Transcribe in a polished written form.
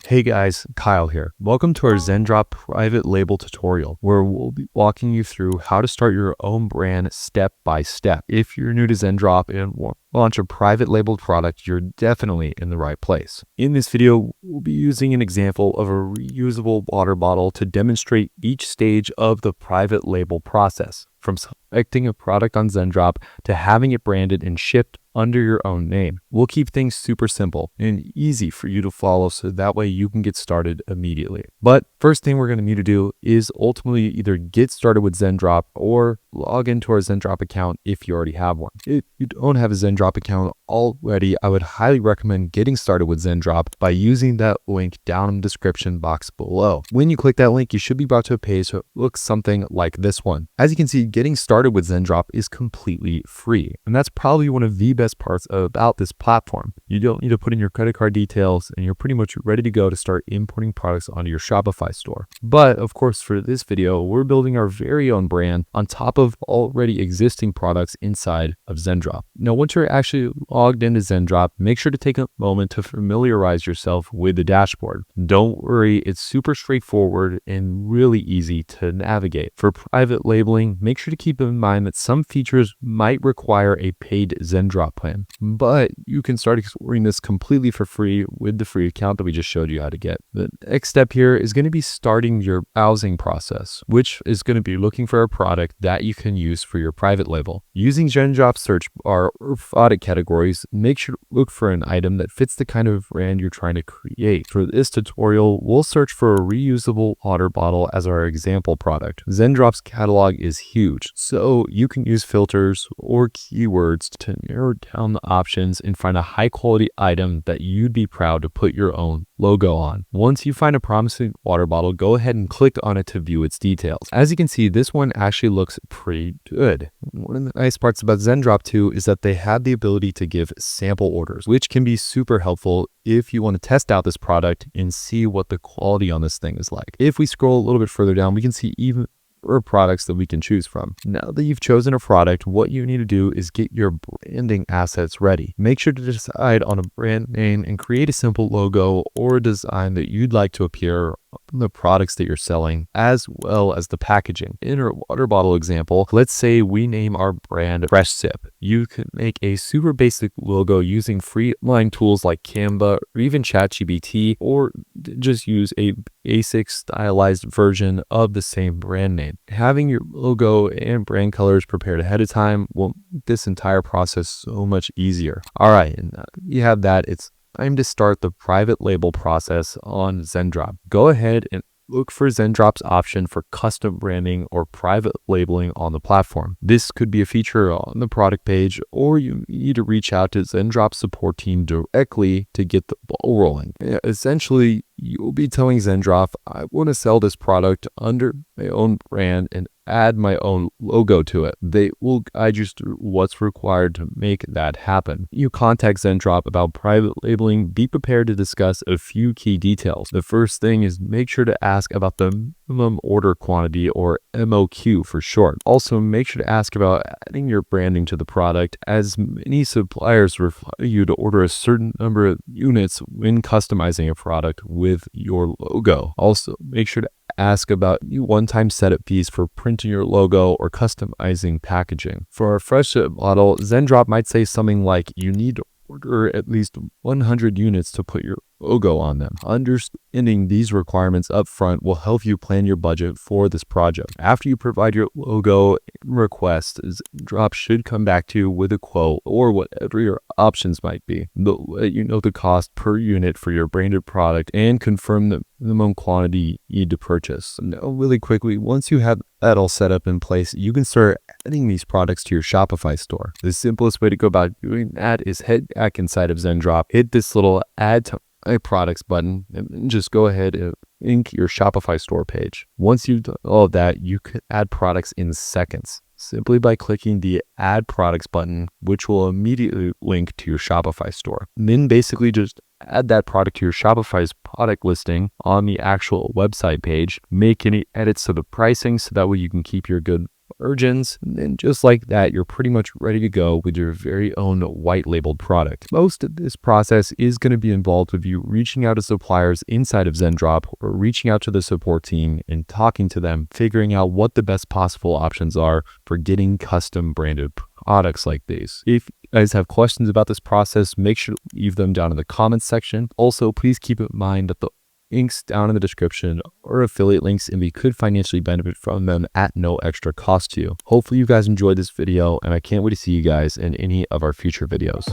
Hey guys, Kyle here. Welcome to our Zendrop private label tutorial, where we'll be walking you through how to start your own brand step by step. If you're new to Zendrop and want to launch a private labeled product, you're definitely in the right place. In this video, we'll be using an example of a reusable water bottle to demonstrate each stage of the private label process, from selecting a product on Zendrop to having it branded and shipped under your own name. We'll keep things super simple and easy for you to follow so that way you can get started immediately. But first thing we're going to need to do is ultimately either get started with Zendrop or log into our Zendrop account if you already have one. If you don't have a Zendrop account already, I would highly recommend getting started with Zendrop by using that link down in the description box below. When you click that link, you should be brought to a page that looks something like this one. As you can see, getting started with Zendrop is completely free, and that's probably one of the best parts about this platform. You don't need to put in your credit card details, and you're pretty much ready to go to start importing products onto your Shopify store. But of course, for this video, we're building our very own brand on top of already existing products inside of Zendrop. Now, once you're actually logged into Zendrop, make sure to take a moment to familiarize yourself with the dashboard. Don't worry, it's super straightforward and really easy to navigate. For private labeling, make sure to keep in mind that some features might require a paid Zendrop plan, but you can start exploring this completely for free with the free account that we just showed you how to get. The next step here is going to be starting your browsing process, which is going to be looking for a product that you can use for your private label. Using Zendrop's search bar or product categories, make sure to look for an item that fits the kind of brand you're trying to create. For this tutorial, we'll search for a reusable water bottle as our example product. Zendrop's catalog is huge, so you can use filters or keywords to narrow down the options and find a high quality item that you'd be proud to put your own logo on. Once you find a promising water bottle, go ahead and click on it to view its details. As you can see, this one actually looks pretty good. One of the nice parts about Zendrop too is that they have the ability to give sample orders, which can be super helpful if you want to test out this product and see what the quality on this thing is like. If we scroll a little bit further down, we can see even or products that we can choose from. Now that you've chosen a product, what you need to do is get your branding assets ready. Make sure to decide on a brand name and create a simple logo or design that you'd like to appear on the products that you're selling, as well as the packaging. In our water bottle example, let's say we name our brand Fresh Sip. You can make a super basic logo using free online tools like Canva or even ChatGPT, or just use a basic stylized version of the same brand name. Having your logo and brand colors prepared ahead of time will make this entire process so much easier. All right, and you have that. It's time to start the private label process on Zendrop. Go ahead and look for Zendrop's option for custom branding or private labeling on the platform. This could be a feature on the product page, or you need to reach out to Zendrop's support team directly to get the ball rolling. Essentially, you'll be telling Zendrop, I want to sell this product under my own brand and add my own logo to it. They will guide you through what's required to make that happen. You contact Zendrop about private labeling, be prepared to discuss a few key details. The first thing is make sure to ask about the minimum order quantity, or MOQ for short. Also, make sure to ask about adding your branding to the product, as many suppliers require you to order a certain number of units when customizing a product with your logo. Also, make sure to ask about one-time setup fees for printing your logo or customizing packaging. For our Fresh Sip model, Zendrop might say something like you need to order at least 100 units to put your logo on them. Understanding these requirements up front will help you plan your budget for this project. After you provide your logo request, Zendrop should come back to you with a quote or whatever your options might be. They'll let you know the cost per unit for your branded product and confirm the minimum quantity you need to purchase. Now, really quickly, once you have that all set up in place, you can start adding these products to your Shopify store. The simplest way to go about doing that is head back inside of Zendrop, hit this little add to my products button, and just go ahead and link your Shopify store page. Once you've done all of that, you can add products in seconds simply by clicking the add products button, which will immediately link to your Shopify store. And then basically just add that product to your Shopify's product listing on the actual website page. Make any edits to the pricing so that way you can keep your good origins, and just like that, you're pretty much ready to go with your very own white labeled product. Most of this process is going to be involved with you reaching out to suppliers inside of Zendrop or reaching out to the support team and talking to them, figuring out what the best possible options are for getting custom branded products like these. If you guys have questions about this process, make sure to leave them down in the comments section. Also, please keep in mind that the links down in the description or affiliate links, and we could financially benefit from them at no extra cost to you. Hopefully you guys enjoyed this video, and I can't wait to see you guys in any of our future videos.